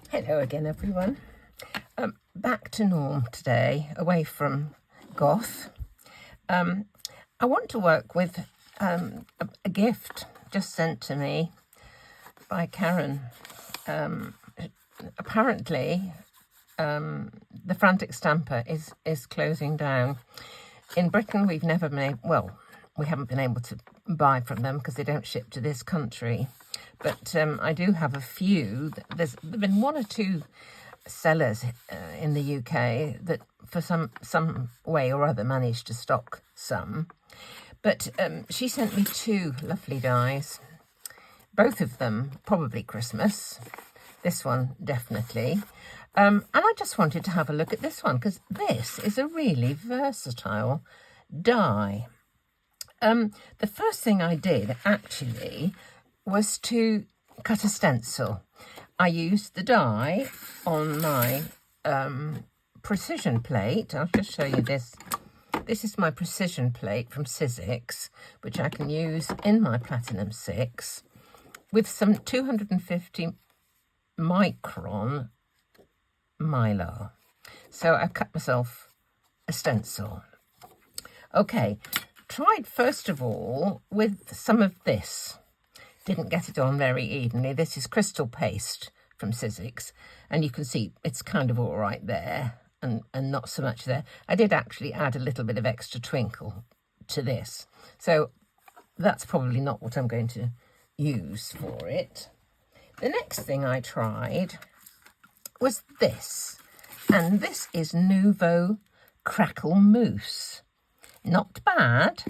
Hello again, everyone. Back to norm today, away from goth. I want to work with a gift just sent to me by Karen. Apparently, the Frantic stamper is closing down. In Britain, we've never been we haven't been able to buy from them because they don't ship to this country. But I do have a few. There's been one or two sellers in the UK that for some way or other managed to stock some. But she sent me two lovely dies. Both of them probably Christmas. This one definitely. And I just wanted to have a look at this one because this is a really versatile die. The first thing I did actually was to cut a stencil. I used the die on my precision plate. I'll just show you this. This is my precision plate from Sizzix, which I can use in my Platinum 6 with some 250 micron mylar. So I cut myself a stencil. Okay, tried first of all with some of this. Didn't get it on very evenly. This is crystal paste from Sizzix, and you can see it's kind of all right there and not so much there. I did actually add a little bit of extra twinkle to this, so that's probably not what I'm going to use for it. The next thing I tried was this, and this is Nuvo Crackle Mousse. Not bad,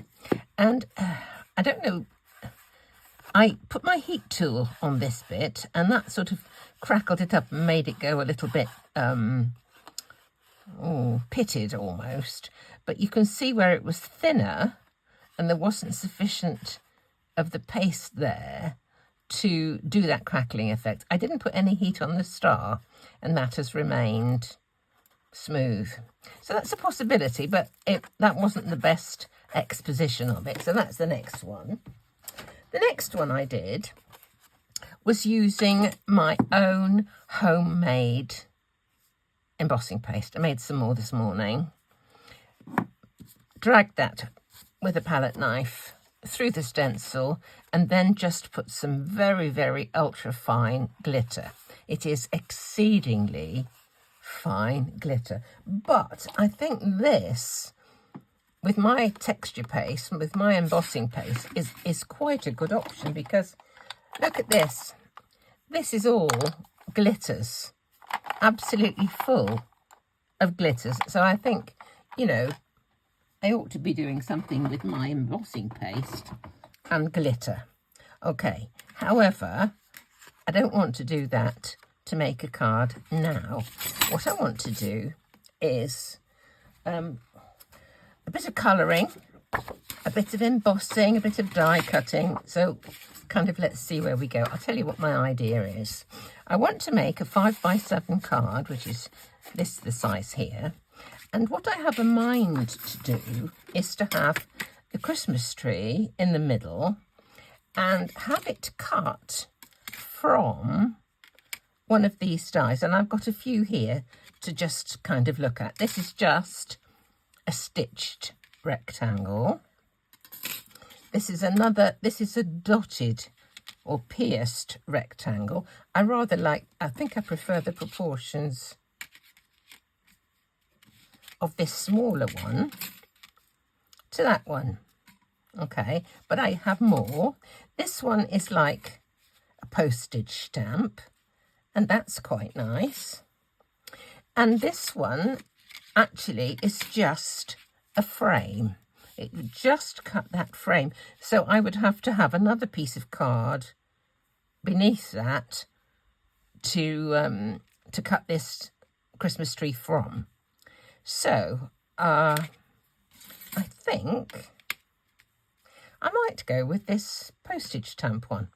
and I don't know, I put my heat tool on this bit and that sort of crackled it up and made it go a little bit pitted almost. But you can see where it was thinner and there wasn't sufficient of the paste there to do that crackling effect. I didn't put any heat on the star and that has remained smooth. So that's a possibility, but that wasn't the best exposition of it. So that's the next one. The next one I did was using my own homemade embossing paste. I made some more this morning. Dragged that with a palette knife through the stencil and then just put some very, very ultra fine glitter. It is exceedingly fine glitter, but I think this, with my texture paste and with my embossing paste, is quite a good option because look at this. This is all glitters, absolutely full of glitters. So I think, you know, I ought to be doing something with my embossing paste and glitter. Okay, however, I don't want to do that to make a card now. What I want to do is a bit of colouring, a bit of embossing, a bit of die cutting. So kind of let's see where we go. I'll tell you what my idea is. I want to make a 5x7 card, which is the size here. And what I have in mind to do is to have the Christmas tree in the middle and have it cut from one of these dies. And I've got a few here to just kind of look at. This is just a stitched rectangle. This is a dotted or pierced rectangle. I think I prefer the proportions of this smaller one to that one. Okay, but I have more. This one is like a postage stamp, and that's quite nice. And this one actually is just a frame. It would just cut that frame. So I would have to have another piece of card beneath that to cut this Christmas tree from. So I think I might go with this postage stamp one.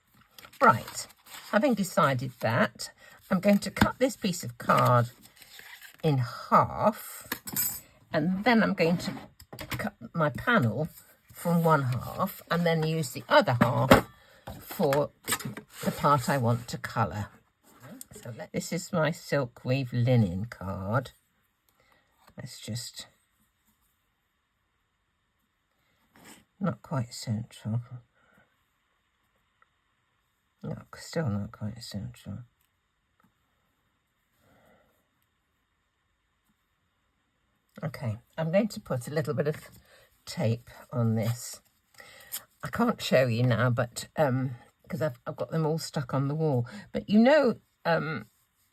Right, having decided that, I'm going to cut this piece of card in half, and then I'm going to cut my panel from one half and then use the other half for the part I want to colour. So this is my silk weave linen card. Let's just, not quite central. No, still not quite central. Okay, I'm going to put a little bit of tape on this. I can't show you now, but because I've got them all stuck on the wall. But you know,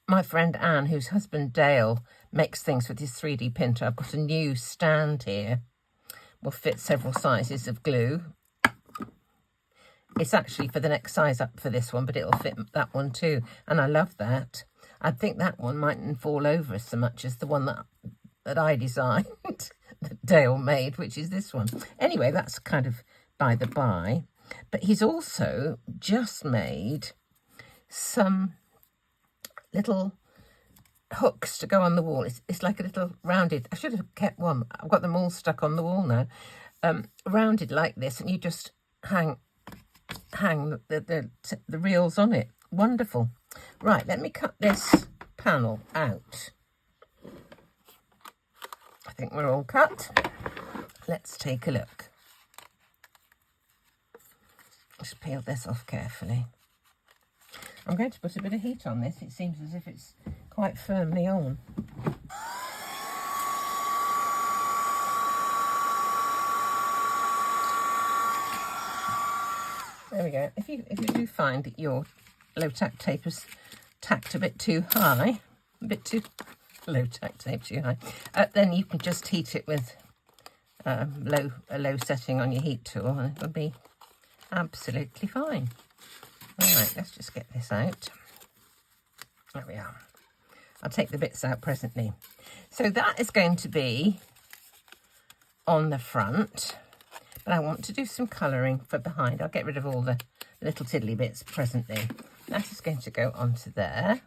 my friend Anne, whose husband Dale makes things with his 3D printer. I've got a new stand here. Will fit several sizes of glue. It's actually for the next size up for this one, but it'll fit that one too. And I love that. I think that one mightn't fall over so much as the one that I designed, that Dale made, which is this one. Anyway, that's kind of by the by. But he's also just made some little hooks to go on the wall. It's like a little rounded, I should have kept one. I've got them all stuck on the wall now. Rounded like this, and you just hang the reels on it. Wonderful. Right, let me cut this panel out. I think we're all cut. Let's take a look. Just peel this off carefully. I'm going to put a bit of heat on this. It seems as if it's quite firmly on. There we go. If you do find that your low-tack tape is tacked a bit too high, a bit too low-tack tape too high, then you can just heat it with a low setting on your heat tool, and it'll be absolutely fine. All right, let's just get this out. There we are. I'll take the bits out presently. So that is going to be on the front, but I want to do some colouring for behind. I'll get rid of all the little tiddly bits presently. That is going to go onto there.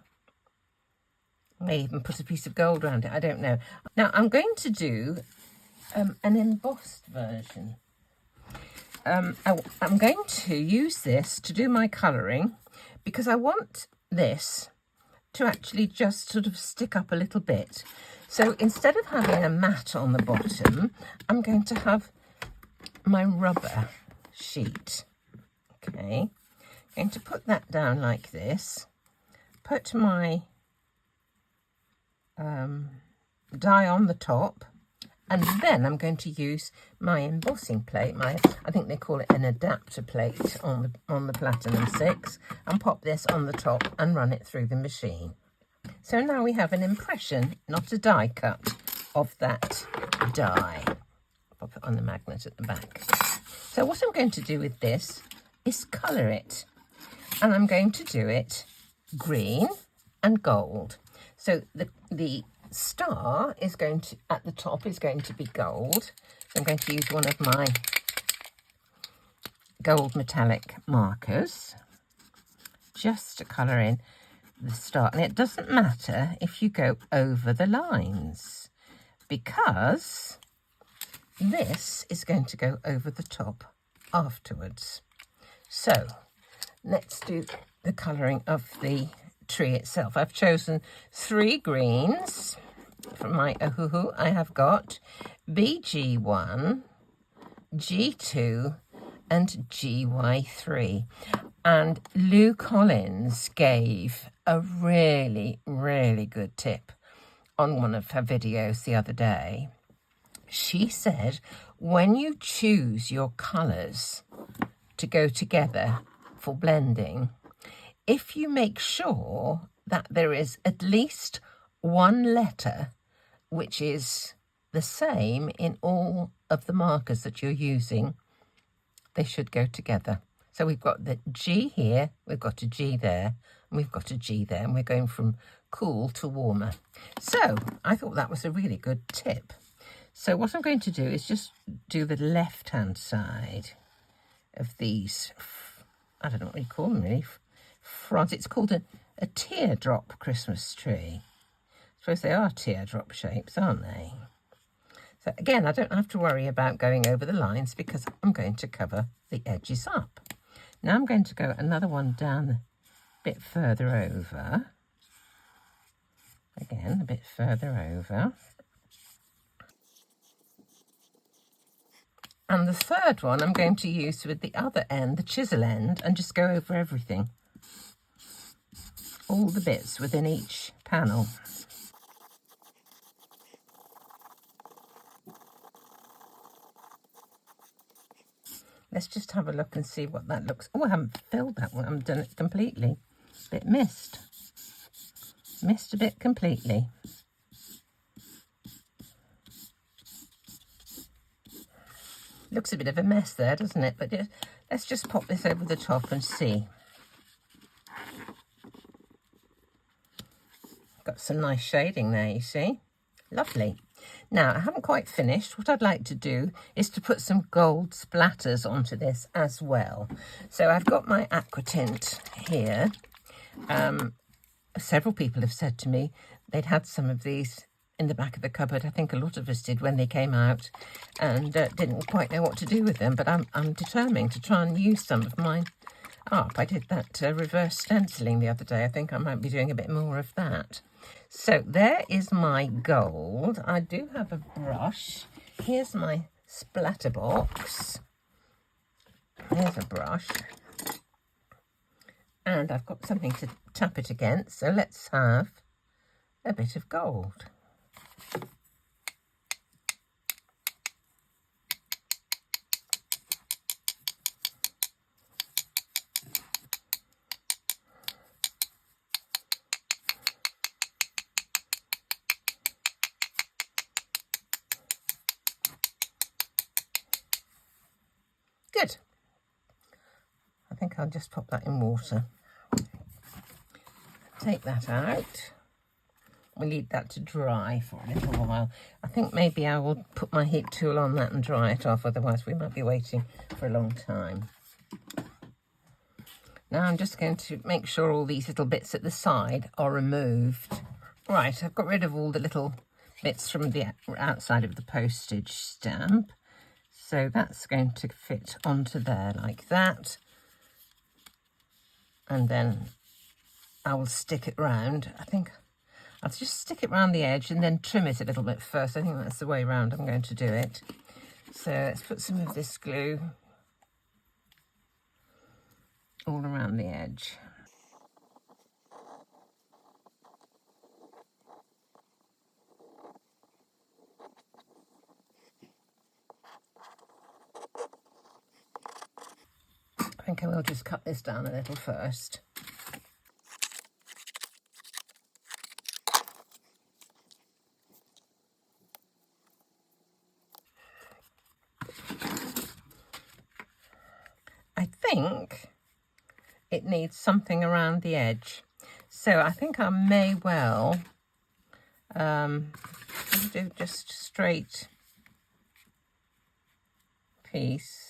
I may even put a piece of gold around it, I don't know. Now I'm going to do an embossed version. I'm going to use this to do my colouring because I want this to actually just sort of stick up a little bit. So instead of having a mat on the bottom, I'm going to have my rubber sheet. Okay, going to put that down like this, put my die on the top, and then I'm going to use my embossing plate, I think they call it an adapter plate on the Platinum 6, and pop this on the top and run it through the machine. So now we have an impression, not a die cut, of that die. Pop it on the magnet at the back. So what I'm going to do with this is colour it, and I'm going to do it green and gold. So the star is going to, at the top, is going to be gold. So I'm going to use one of my gold metallic markers just to colour in the star. And it doesn't matter if you go over the lines, because this is going to go over the top afterwards. So let's do the colouring of the tree itself. I've chosen 3 greens from my Ohuhu. I have got BG1, G2 and GY3. And Lou Collins gave a really, really good tip on one of her videos the other day. She said when you choose your colours to go together for blending, if you make sure that there is at least one letter which is the same in all of the markers that you're using, they should go together. So we've got the G here, we've got a G there, and we've got a G there, and we're going from cool to warmer. So I thought that was a really good tip. So what I'm going to do is just do the left-hand side of these, I don't know what you call them really, front. It's called a teardrop Christmas tree. I suppose they are teardrop shapes, aren't they? So again, I don't have to worry about going over the lines because I'm going to cover the edges up. Now I'm going to go another one down a bit further over. again a bit further over. And the third one I'm going to use with the other end, the chisel end, and just go over everything. All the bits within each panel. Let's just have a look and see what that looks. Oh, I haven't filled that one. I haven't done it completely. A bit missed. Missed a bit completely. Looks a bit of a mess there, doesn't it? But let's just pop this over the top and see. Got some nice shading there, you see. Lovely. Now, I haven't quite finished. What I'd like to do is to put some gold splatters onto this as well. So I've got my Aquatint here. Several people have said to me they'd had some of these in the back of the cupboard. I think a lot of us did when they came out, and didn't quite know what to do with them. But I'm determined to try and use some of mine up. I did that reverse stenciling the other day. I think I might be doing a bit more of that. So there is my gold. I do have a brush. Here's my splatter box. Here's a brush. And I've got something to tap it against. So let's have a bit of gold. Good. I think I'll just pop that in water. Take that out. We'll leave that to dry for a little while. I think maybe I will put my heat tool on that and dry it off, otherwise we might be waiting for a long time. Now I'm just going to make sure all these little bits at the side are removed. Right, I've got rid of all the little bits from the outside of the postage stamp. So that's going to fit onto there like that. And then I will stick it round. I think I'll just stick it round the edge and then trim it a little bit first. I think that's the way round I'm going to do it. So let's put some of this glue all around the edge. I think I will just cut this down a little first. I think it needs something around the edge. So I think I may well do just straight piece.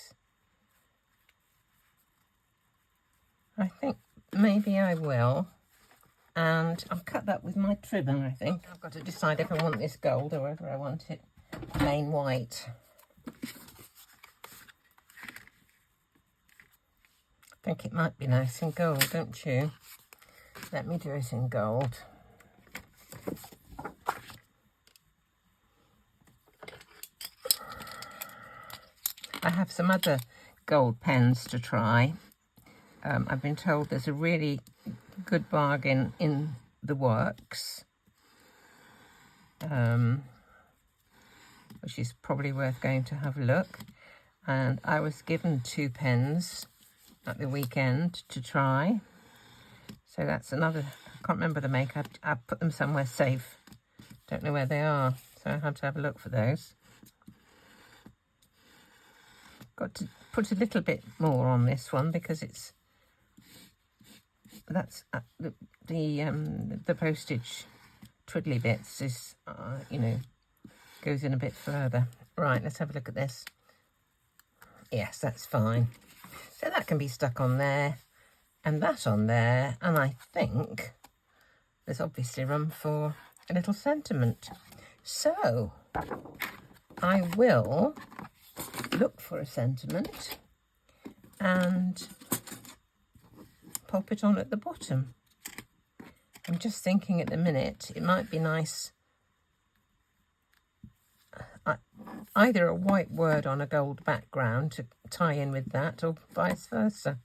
I think maybe I will, and I'll cut that with my trimmer. I think I've got to decide if I want this gold or whether I want it plain white. I think it might be nice in gold, don't you? Let me do it in gold. I have some other gold pens to try. I've been told there's a really good bargain in the works, which is probably worth going to have a look. And I was given 2 pens at the weekend to try. So that's another, I can't remember the make. I put them somewhere safe. Don't know where they are, so I have to have a look for those. Got to put a little bit more on this one because it's, that's the postage twiddly bits is, you know, goes in a bit further. Right, let's have a look at this. Yes, that's fine. So that can be stuck on there and that on there. And I think there's obviously room for a little sentiment. So I will look for a sentiment and pop it on at the bottom. I'm just thinking at the minute it might be nice either a white word on a gold background to tie in with that, or vice versa.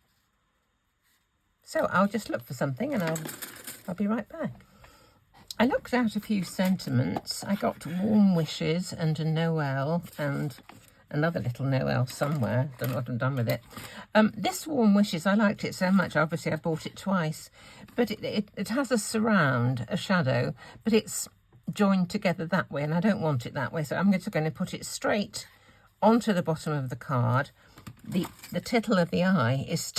So I'll just look for something and I'll be right back. I looked at a few sentiments. I got warm wishes and a Noel and another little Noel somewhere. Don't know what I've done with it. This warm wishes, I liked it so much. Obviously, I bought it twice. But it has a surround, a shadow, but it's joined together that way, and I don't want it that way. So I'm just going to put it straight onto the bottom of the card. The tittle of the eye is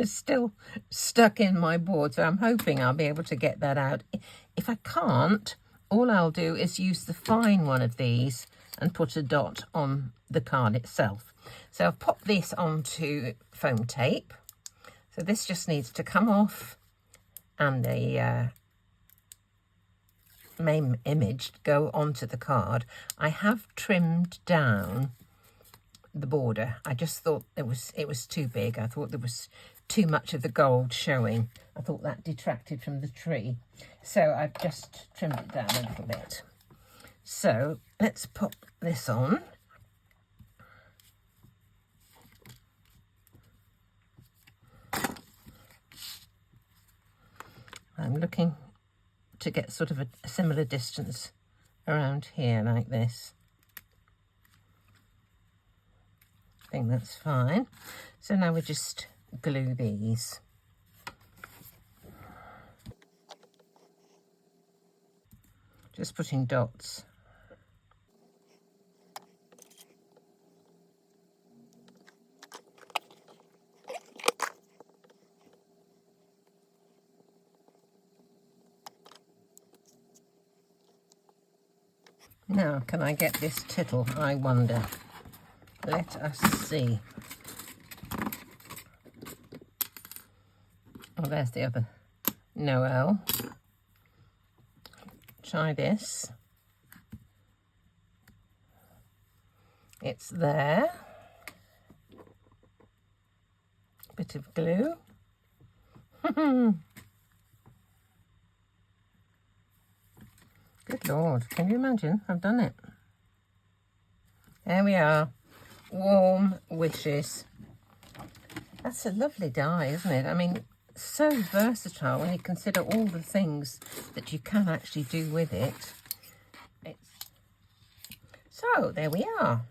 still stuck in my board, so I'm hoping I'll be able to get that out. If I can't, all I'll do is use the fine one of these and put a dot on the card itself. So I've popped this onto foam tape. So this just needs to come off, and the main image go onto the card. I have trimmed down the border. I just thought it was too big. I thought there was too much of the gold showing. I thought that detracted from the tree. So I've just trimmed it down a little bit. So let's put this on. I'm looking to get sort of a similar distance around here like this. I think that's fine. So now we just glue these. Just putting dots. Now, can I get this tittle, I wonder? Let us see. Oh, there's the other Noel. Try this. It's there. Bit of glue. Good Lord, can you imagine? I've done it. There we are. Warm wishes. That's a lovely die, isn't it? I mean, so versatile when you consider all the things that you can actually do with it. So there we are.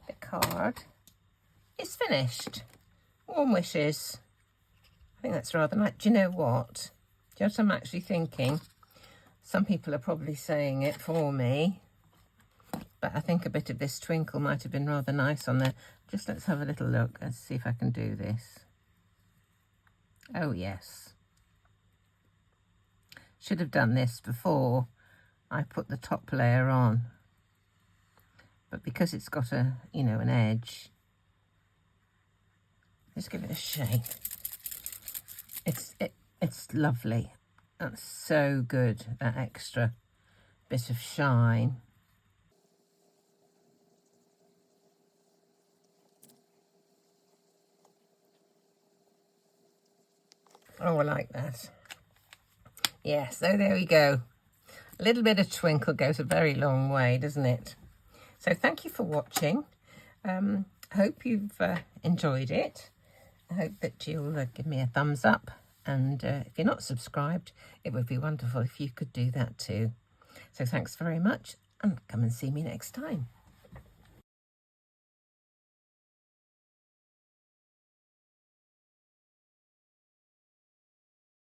The card is finished. Warm wishes. I think that's rather nice. Do you know what? Do you know what I'm actually thinking? Some people are probably saying it for me, but I think a bit of this twinkle might have been rather nice on there. Just let's have a little look and see if I can do this. Oh yes. Should have done this before I put the top layer on. But because it's got a, you know, an edge, let's give it a shake. It's lovely. That's so good, that extra bit of shine. Oh, I like that. Yeah, so there we go. A little bit of twinkle goes a very long way, doesn't it? So thank you for watching. I hope you've enjoyed it. I hope that you'll give me a thumbs up. And if you're not subscribed, it would be wonderful if you could do that too. So thanks very much, and come and see me next time.